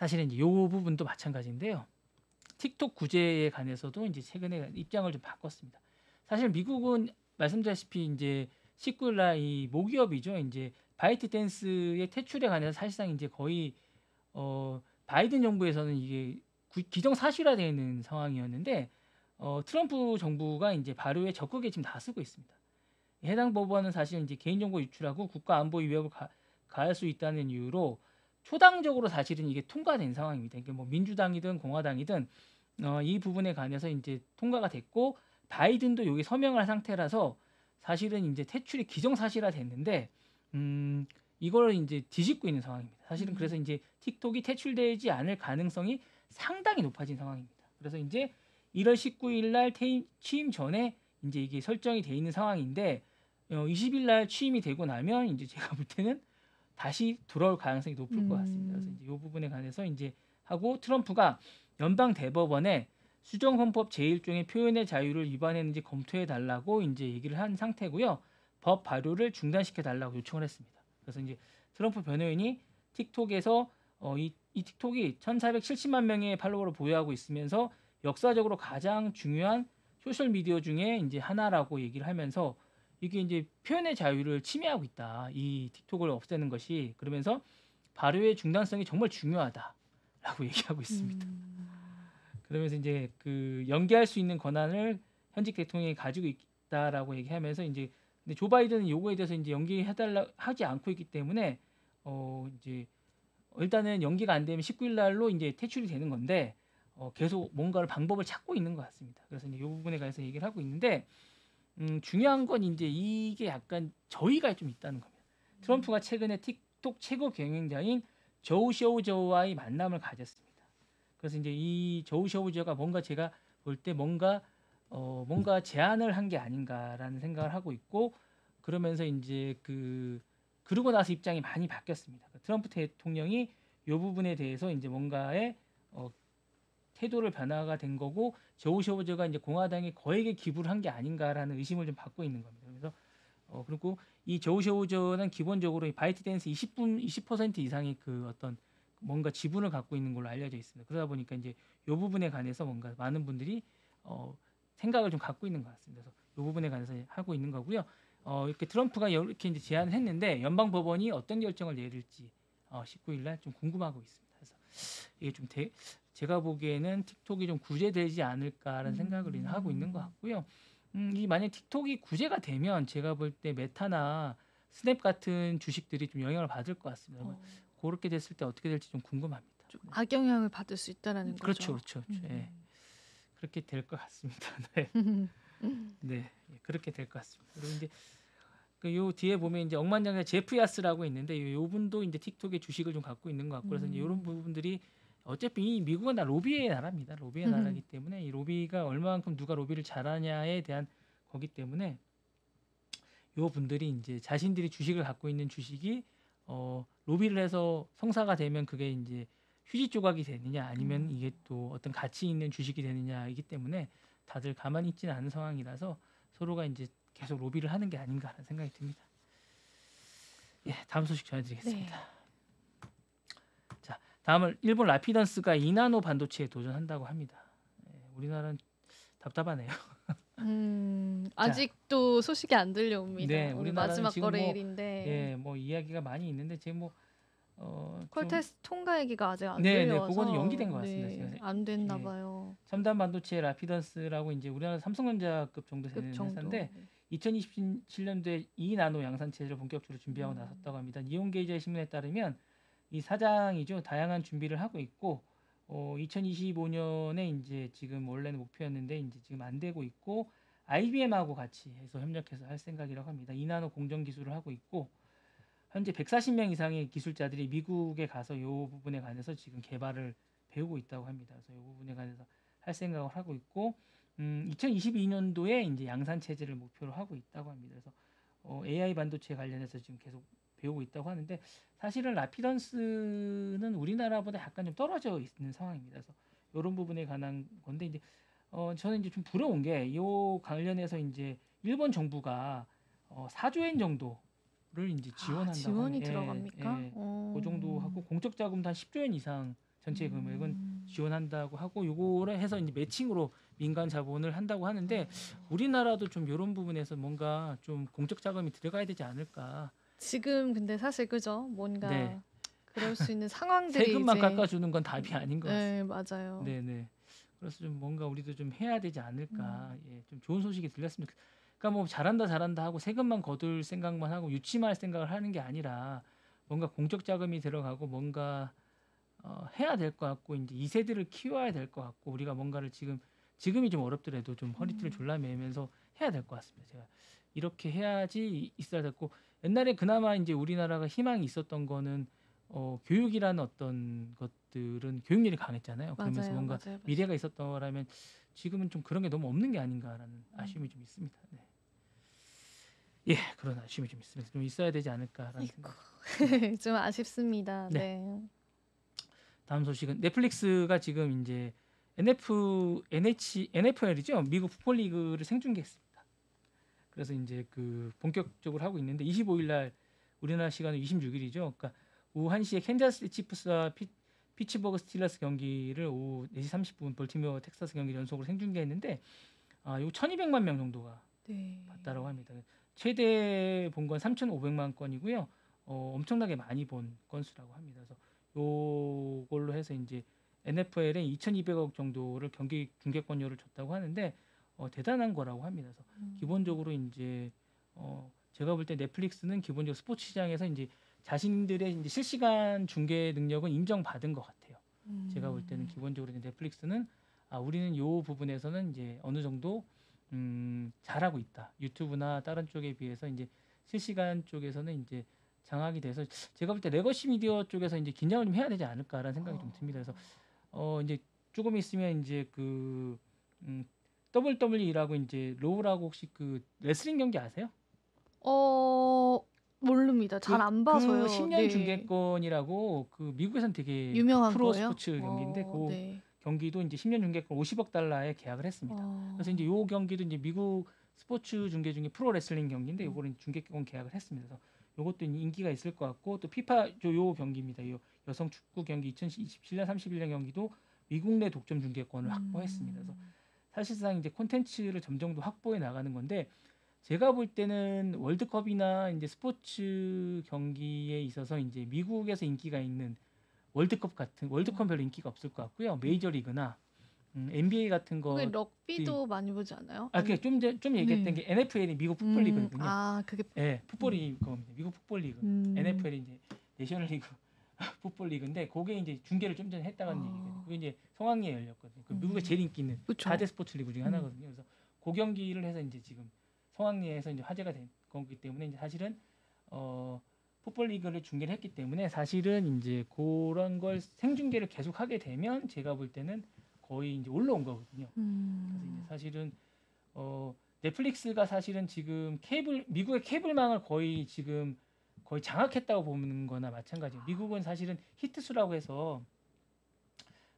사실은 이제 요 부분도 마찬가지인데요. 틱톡 구제에 관해서도 이제 최근에 입장을 좀 바꿨습니다. 사실 미국은 말씀드렸다시피 이제 19일 날 이 모기업이죠. 이제 바이트 댄스의 퇴출에 관해서 사실상 이제 거의 바이든 정부에서는 이게 기정사실화되어 있는 상황이었는데 트럼프 정부가 이제 발효에 적극에 지금 나서고 있습니다. 해당 법안은 사실 이제 개인정보 유출하고 국가안보 위협을 가할 수 있다는 이유로 초당적으로 사실은 이게 통과된 상황입니다. 그러니까 뭐 민주당이든 공화당이든 이 부분에 관해서 이제 통과가 됐고 바이든도 여기 서명을 한 상태라서 사실은 이제 퇴출이 기정사실화 됐는데 이걸 이제 뒤집고 있는 상황입니다. 사실은 그래서 이제 틱톡이 퇴출되지 않을 가능성이 상당히 높아진 상황입니다. 그래서 이제 1월 19일 날 취임 전에 이제 이게 설정이 돼 있는 상황인데 20일 날 취임이 되고 나면 이제 제가 볼 때는 다시 돌아올 가능성이 높을 것 같습니다. 그래서 이제 이 부분에 관해서 이제 하고 트럼프가 연방 대법원에 수정 헌법 제1조의 표현의 자유를 위반했는지 검토해 달라고 이제 얘기를 한 상태고요. 법 발효를 중단시켜 달라고 요청을 했습니다. 그래서 이제 트럼프 변호인이 틱톡에서 이 틱톡이 1,470만 명의 팔로워를 보유하고 있으면서 역사적으로 가장 중요한 소셜 미디어 중에 이제 하나라고 얘기를 하면서 이게 이제 표현의 자유를 침해하고 있다. 이 틱톡을 없애는 것이 그러면서 발효의 중단성이 정말 중요하다라고 얘기하고 있습니다. 그러면서 이제 그 연기할 수 있는 권한을 현직 대통령이 가지고 있다라고 얘기하면서 이제 근데 조 바이든은 요거에 대해서 이제 연기해달라 하지 않고 있기 때문에 이제 일단은 연기가 안 되면 19일 날로 이제 퇴출이 되는 건데 계속 뭔가를 방법을 찾고 있는 것 같습니다. 그래서 이제 이 부분에 관해서 얘기를 하고 있는데 중요한 건 이제 이게 약간 저희가 좀 있다는 겁니다. 트럼프가 최근에 틱톡 최고 경영자인 조우 쇼우저와의 만남을 가졌습니다. 그래서 이제 이 조우 쇼우저가 뭔가 제가 볼 때 뭔가 제안을 한 게 아닌가라는 생각을 하고 있고 그러면서 이제 그러고 나서 입장이 많이 바뀌었습니다. 트럼프 대통령이 이 부분에 대해서 이제 뭔가의 태도를 변화가 된 거고 조우 쇼우저가 이제 공화당의 거액의 기부를 한 게 아닌가라는 의심을 좀 받고 있는 겁니다. 그래서 그리고 이 조우 쇼우저는 기본적으로 이 바이트 댄스 20% 이상의 그 어떤 뭔가 지분을 갖고 있는 걸로 알려져 있습니다. 그러다 보니까 이제 이 부분에 관해서 뭔가 많은 분들이 생각을 좀 갖고 있는 것 같습니다. 그래서 이 부분에 관해서 하고 있는 거고요. 이렇게 트럼프가 이렇게 이제 제안을 했는데 연방 법원이 어떤 결정을 내릴지 19일 날 좀 궁금하고 있습니다. 그래서 이게 좀 제가 보기에는 틱톡이 좀 구제되지 않을까라는 생각을 하고 있는 것 같고요. 이 만약 틱톡이 구제가 되면 제가 볼 때 메타나 스냅 같은 주식들이 좀 영향을 받을 것 같습니다. 그렇게 됐을 때 어떻게 될지 좀 궁금합니다. 좀 악영향을 받을 수 있다라는 그렇죠, 거죠. 그렇죠. 예. 그렇게 될 것 같습니다. 네, 네, 예, 그렇게 될 것 같습니다. 그리고 이제 요 뒤에 보면 이제 억만장자 제프 야스라고 있는데 요 분도 이제 틱톡의 주식을 좀 갖고 있는 것 같고 그래서 이제 이런 부분들이 어차피 이 미국은 다 로비의 나라입니다. 로비의 나라이기 때문에 이 로비가 얼마만큼 누가 로비를 잘하냐에 대한 거기 때문에 요 분들이 이제 자신들이 주식을 갖고 있는 주식이 로비를 해서 성사가 되면 그게 이제 휴지 조각이 되느냐 아니면 이게 또 어떤 가치 있는 주식이 되느냐이기 때문에 다들 가만히 있지는 않은 상황이라서 서로가 이제 계속 로비를 하는 게 아닌가라는 생각이 듭니다. 예, 다음 소식 전해드리겠습니다. 네. 자, 다음은 일본 라피던스가 2나노 반도체에 도전한다고 합니다. 예, 우리나라는 답답하네요. 아직도 소식이 안 들려옵니다. 네, 오늘 우리나라는 마지막 지금 거래일인데 예, 뭐 이야기가 많이 있는데 지금 뭐 콜테스트 통과 얘기가 아직 안 네, 들려와서 그거는 연기된 것 같습니다. 네, 안 됐나 예, 봐요. 첨단 반도체 라피던스라고 이제 우리나라 삼성전자급 정도 되는 회사인데 2027년도에 2나노 양산 체제를 본격적으로 준비하고 나섰다고 합니다. 이온게이저 신문에 따르면 이 사장이죠. 다양한 준비를 하고 있고 2025년에 이제 지금 원래는 목표였는데 이제 지금 안 되고 있고 IBM하고 같이 해서 협력해서 할 생각이라고 합니다. 2나노 공정 기술을 하고 있고 현재 140명 이상의 기술자들이 미국에 가서 이 부분에 관해서 지금 개발을 배우고 있다고 합니다. 그래서 이 부분에 관해서 할 생각을 하고 있고 2022년도에 이제 양산 체제를 목표로 하고 있다고 합니다. 그래서 AI 반도체 관련해서 지금 계속 배우고 있다고 하는데 사실은 라피던스는 우리나라보다 약간 좀 떨어져 있는 상황입니다. 그래서 이런 부분에 관한 건데 이제 저는 이제 좀 부러운 게 이 관련해서 이제 일본 정부가 4조 엔 정도를 이제 지원한다고 지원이 합니다. 들어갑니까? 그 정도 하고 공적 자금도 한 10조 엔 이상 전체 금액은 지원한다고 하고 요거를 해서 이제 매칭으로 민간 자본을 한다고 하는데 우리나라도 좀 이런 부분에서 뭔가 좀 공적 자금이 들어가야 되지 않을까. 지금 근데 사실 그죠? 뭔가 네. 그럴 수 있는 상황들이 세금만 이제 깎아주는 건 답이 아닌 것 같습니다. 네, 맞아요. 네네. 그래서 좀 뭔가 우리도 좀 해야 되지 않을까. 음. 예, 좀 좋은 소식이 들렸으면 그러니까 뭐 잘한다 잘한다 하고 세금만 거둘 생각만 하고 유치할 생각을 하는 게 아니라 뭔가 공적 자금이 들어가고 뭔가 해야 될 것 같고 이제 이 세대를 키워야 될 것 같고 우리가 뭔가를 지금이 좀 어렵더라도 좀 허리띠를 졸라매면서 해야 될 것 같습니다. 제가 이렇게 해야지 있어야 됐고 옛날에 그나마 이제 우리나라가 희망이 있었던 거는 교육이라는 어떤 것들은 교육열이 강했잖아요. 그러면서 맞아요, 뭔가 맞아요, 맞아요. 미래가 있었던 거라면 지금은 좀 그런 게 너무 없는 게 아닌가라는 아쉬움이 좀 있습니다. 네. 예, 그런 아쉬움이 좀 있습니다. 좀 있어야 되지 않을까라는 생각. 좀 아쉽습니다. 네. 네. 다음 소식은 넷플릭스가 지금 이제 NFL이죠. 미국 풋볼 리그를 생중계했습니다. 그래서 이제 그 본격적으로 하고 있는데 25일 날 우리나라 시간으로 26일이죠. 그러니까 오후 1시에 캔자스시티 치프스와 피츠버그 스틸러스 경기를 오후 4시 30분 볼티모어 텍사스 경기 연속으로 생중계했는데 요 1,200만 명 정도가 네. 봤다라고 합니다. 최대 본 건 3,500만 건이고요. 엄청나게 많이 본 건수라고 합니다. 그래서 요걸로 해서 이제 NFL에 2,200억 정도를 경기 중계권료를 줬다고 하는데 대단한 거라고 합니다. 그래서 기본적으로 이제 제가 볼 때 넷플릭스는 기본적으로 스포츠 시장에서 이제 자신들의 이제 실시간 중계 능력은 인정받은 것 같아요. 제가 볼 때는 기본적으로 이제 넷플릭스는 우리는 요 부분에서는 이제 어느 정도 잘하고 있다. 유튜브나 다른 쪽에 비해서 이제 실시간 쪽에서는 이제 장악이 돼서 제가 볼 때 레거시 미디어 쪽에서 이제 긴장을 좀 해야 되지 않을까라는 생각이 좀 듭니다. 그래서 이제 조금 있으면 이제 그 WWE라고 이제 로우라고 혹시 그 레슬링 경기 아세요? 모릅니다. 잘 안 봐서요. 10년 네. 중계권이라고 그 미국에서는 되게 유명한 프로 거예요? 스포츠 경기인데 그 네. 경기도 이제 10년 중계권 50억 달러에 계약을 했습니다. 그래서 이제 요 경기도 이제 미국 스포츠 중계 중에 프로 레슬링 경기인데 요거는 중계권 계약을 했습니다. 그래서 요것도 인기가 있을 것 같고 또 피파 요 경기입니다. 요 여성 축구 경기 2027년 31년 경기도 미국 내 독점 중계권을 확보했습니다. 그래서 사실상 이제 콘텐츠를 점점 더 확보해 나가는 건데 제가 볼 때는 월드컵이나 이제 스포츠 경기에 있어서 이제 미국에서 인기가 있는 월드컵 별로 인기가 없을 것 같고요. 메이저리그나 NBA 같은 거기 거 락비도 많이 보지 않아요? 그게 좀 얘기했던 게 NFL이 미국 풋볼 리그거든요. 그게 예, 풋볼이 그겁니다. 미국 풋볼 리그. NFL이 이제 내셔널 리그 풋볼 리그인데 그게 이제 중계를 좀 전에 했다는 얘기거든요. 그게 이제 성황리에 열렸거든요. 그 미국에 제일 인기 있는 그쵸. 4대 스포츠 리그 중에 하나거든요. 그래서 그 경기를 해서 이제 지금 성황리에서 이제 화제가 된 거기 때문에 이제 사실은 풋볼 리그를 중계를 했기 때문에 사실은 이제 그런 걸 생중계를 계속 하게 되면 제가 볼 때는 거의 이제 올라온 거거든요. 그래서 이제 사실은 넷플릭스가 사실은 지금 미국의 케이블망을 거의 장악했다고 보는 거나 마찬가지예요. 미국은 사실은 히트수라고 해서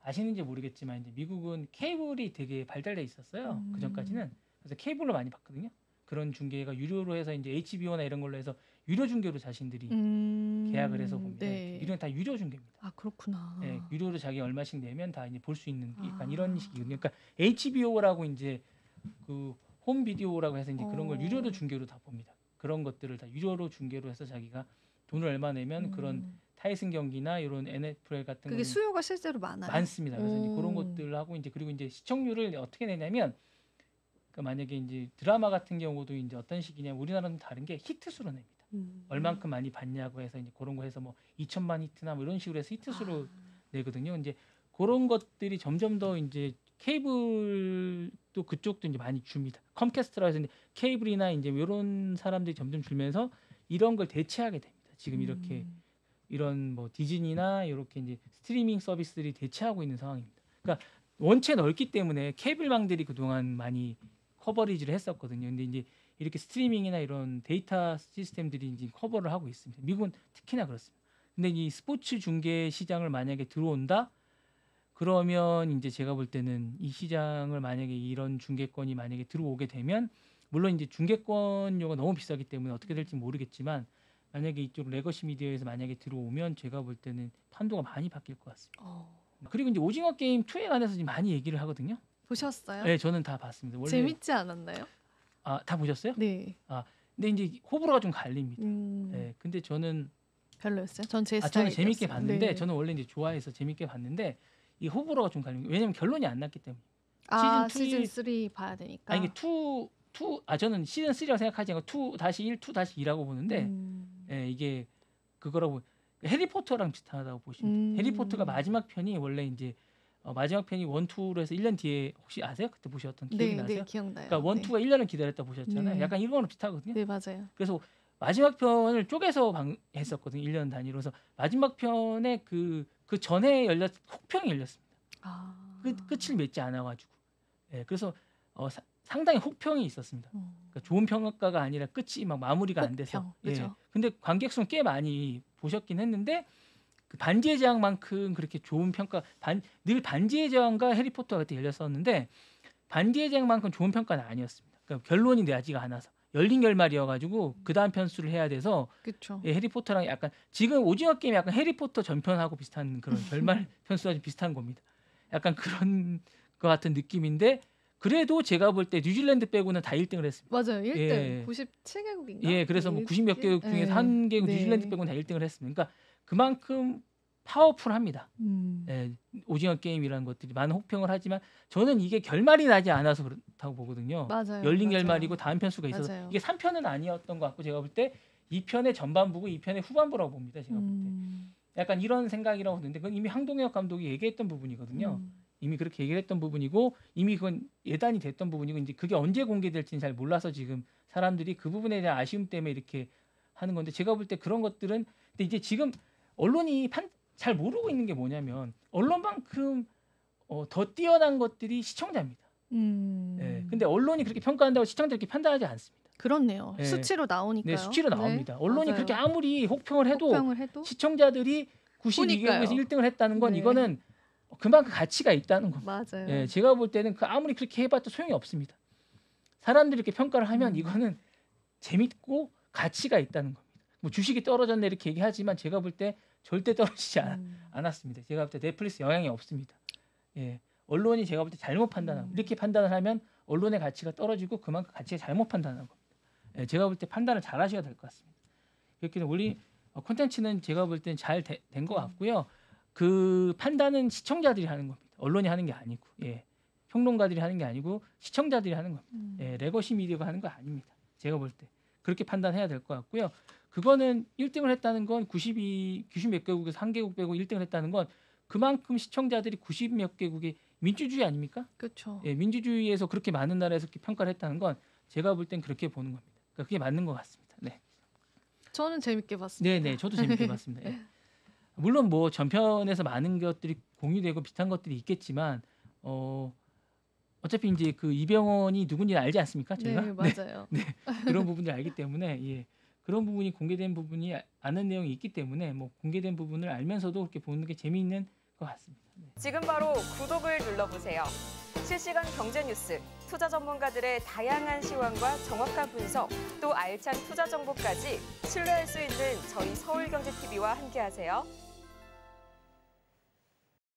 아시는지 모르겠지만 이제 미국은 케이블이 되게 발달돼 있었어요. 그 전까지는. 그래서 케이블로 많이 봤거든요. 그런 중계가 유료로 해서 이제 HBO나 이런 걸로 해서 유료 중계로 자신들이 계약을 해서 봅니다. 네. 이런 다 유료 중계입니다. 그렇구나. 네, 유료로 자기 얼마씩 내면 다 이제 볼 수 있는 약간 이런 식이거든요. 그러니까 HBO라고 이제 그 홈 비디오라고 해서 이제 그런 걸 유료로 중계로 다 봅니다. 그런 것들을 다 유료로 중계로 해서 자기가 돈을 얼마 내면 그런 타이슨 경기나 이런 NFL 같은 그게 수요가 실제로 많아요? 많습니다. 그래서 이제 그런 것들 하고 이제 그리고 이제 시청률을 어떻게 내냐면 그러니까 만약에 이제 드라마 같은 경우도 이제 어떤 식이냐면 우리나라는 다른 게 히트수로 냅니다. 얼만큼 많이 봤냐고 해서 이제 그런 거 해서 뭐 2천만 히트나 뭐 이런 식으로 해서 히트수로 내거든요. 이제 그런 것들이 점점 더 이제 케이블도 그쪽도 이제 많이 줍니다. 컴캐스트라고 해서 이제 케이블이나 이제 이런 사람들이 점점 줄면서 이런 걸 대체하게 됩니다. 지금 이렇게 이런 뭐 디즈니나 이렇게 이제 스트리밍 서비스들이 대체하고 있는 상황입니다. 그러니까 원체 넓기 때문에 케이블망들이 그동안 많이 커버리지를 했었거든요. 근데 이제 이렇게 스트리밍이나 이런 데이터 시스템들이 이제 커버를 하고 있습니다. 미국은 특히나 그렇습니다. 근데 이 스포츠 중계 시장을 만약에 들어온다? 그러면 이제 제가 볼 때는 이 시장을 만약에 이런 중계권이 만약에 들어오게 되면 물론 이제 중계권료가 너무 비싸기 때문에 어떻게 될지 모르겠지만 만약에 이쪽 레거시 미디어에서 만약에 들어오면 제가 볼 때는 판도가 많이 바뀔 것 같습니다. 그리고 이제 오징어 게임 2에 관해서 지금 많이 얘기를 하거든요. 보셨어요? 네, 저는 다 봤습니다. 원래 재밌지 않았나요? 다 보셨어요? 네. 근데 이제 호불호가 좀 갈립니다. 음, 네, 근데 저는 별로였어요? 전 제 저는 스타일이었어요. 재밌게 봤는데 네. 저는 원래 이제 좋아해서 재밌게 봤는데 이 호불호가 좀 갈립니다. 왜냐면 결론이 안 났기 때문에. 시즌 시즌 3 봐야 되니까. 이게 저는 시즌 3라고 생각하지 않고 2-1, 2-2라고 보는데 이게 그거라고 해리포터랑 비슷하다고 보시면 돼요. 해리포터가 마지막 편이 원래 이제 마지막 편이 1, 2로 해서 1년 뒤에 혹시 아세요? 그때 보셨던 기억이 나세요? 네, 기억나요. 그러니까 1, 네. 2가 1년을 기다렸다 보셨잖아요. 네. 약간 이런 거랑 비슷하거든요. 네, 맞아요. 그래서 마지막 편을 쪼개서 했었거든요. 1년 단위로. 그래서 마지막 편에 그 전에 혹평이 열렸습니다. 끝을 맺지 않아가지고. 예, 그래서 상당히 혹평이 있었습니다. 그러니까 좋은 평가가 아니라 끝이 막 마무리가 안 돼서. 혹평, 그죠? 근데 관객 수는 꽤 많이 보셨긴 했는데 그 반지의 제왕만큼 그렇게 좋은 평가 늘 반지의 제왕과 해리포터가 그때 열렸었는데 반지의 제왕만큼 좋은 평가는 아니었습니다. 그러니까 결론이 나지가 않아서 열린 결말이어가지고 그 다음 편수를 해야 돼서 그렇죠. 해리포터랑 약간 지금 오징어 게임이 약간 해리포터 전편하고 비슷한 그런 결말 편수가 좀 비슷한 겁니다. 약간 그런 것 같은 느낌인데 그래도 제가 볼 때 뉴질랜드 빼고는 다 1등을 했습니다. 맞아요. 1등. 예. 97개국인가? 예, 그래서 뭐 90 몇 개국 중에서 한 개국 네. 뉴질랜드 빼고는 다 1등을 했습니다. 그러니까 그만큼 파워풀합니다. 음. 예, 오징어 게임이라는 것들이 많은 혹평을 하지만 저는 이게 결말이 나지 않아서 그렇다고 보거든요. 맞아요. 열린 맞아요. 결말이고 다음 편수가 있어서 맞아요. 이게 3편은 아니었던 것 같고 제가 볼 때 2편의 전반부고 2편의 후반부라고 봅니다. 제가 볼 때. 약간 이런 생각이라고 보는데 그건 이미 황동혁 감독이 얘기했던 부분이거든요. 이미 그렇게 얘기를 했던 부분이고 이미 그건 예단이 됐던 부분이고 이제 그게 언제 공개될지는 잘 몰라서 지금 사람들이 그 부분에 대한 아쉬움 때문에 이렇게 하는 건데 제가 볼 때 그런 것들은 근데 이제 지금 언론이 잘 모르고 있는 게 뭐냐면 언론만큼 더 뛰어난 것들이 시청자입니다. 예, 근데 언론이 그렇게 평가한다고 시청자들이 판단하지 않습니다. 그렇네요. 예. 수치로 나오니까요. 네, 수치로 나옵니다. 언론이 맞아요. 그렇게 아무리 혹평을 해도 시청자들이 92개국에서 보니까요. 1등을 했다는 건 네. 이거는 그만큼 가치가 있다는 겁니다. 맞아요. 예, 제가 볼 때는 아무리 그렇게 해봤자 소용이 없습니다. 사람들이 이렇게 평가를 하면 이거는 재밌고 가치가 있다는 겁니다. 뭐 주식이 떨어졌네 이렇게 얘기하지만 제가 볼 때 절대 떨어지지 않았습니다. 제가 볼 때 넷플릭스 영향이 없습니다. 예, 언론이 제가 볼 때 잘못 판단하고 이렇게 판단을 하면 언론의 가치가 떨어지고 그만큼 가치가 잘못 판단하는 겁니다. 예, 제가 볼 때 판단을 잘 하셔야 될 것 같습니다. 그렇기 때문에 우리 콘텐츠는 제가 볼 땐 잘 된 것 같고요. 그 판단은 시청자들이 하는 겁니다. 언론이 하는 게 아니고, 예, 평론가들이 하는 게 아니고 시청자들이 하는 겁니다. 예, 레거시 미디어가 하는 거 아닙니다. 제가 볼 때 그렇게 판단해야 될 것 같고요. 그거는 1등을 했다는 건 90 몇 개국에서 한 개국 빼고 1등을 했다는 건 그만큼 시청자들이 90 몇 개국의 민주주의 아닙니까? 그렇죠. 예, 민주주의에서 그렇게 많은 나라에서 그렇게 평가를 했다는 건 제가 볼 땐 그렇게 보는 겁니다. 그러니까 그게 맞는 것 같습니다. 네. 저는 재밌게 봤습니다. 네, 저도 재밌게 봤습니다. 예. 물론 뭐 전편에서 많은 것들이 공유되고 비슷한 것들이 있겠지만 어차피 이제 그 이병헌이 누군지 알지 않습니까? 제가 네, 맞아요. 네, 그런 부분들 알기 때문에 예, 그런 부분이 공개된 부분이 아는 내용이 있기 때문에 뭐 공개된 부분을 알면서도 그렇게 보는 게 재미있는 것 같습니다. 네. 지금 바로 구독을 눌러보세요. 실시간 경제 뉴스, 투자 전문가들의 다양한 시황과 정확한 분석, 또 알찬 투자 정보까지 신뢰할 수 있는 저희 서울경제TV와 함께하세요.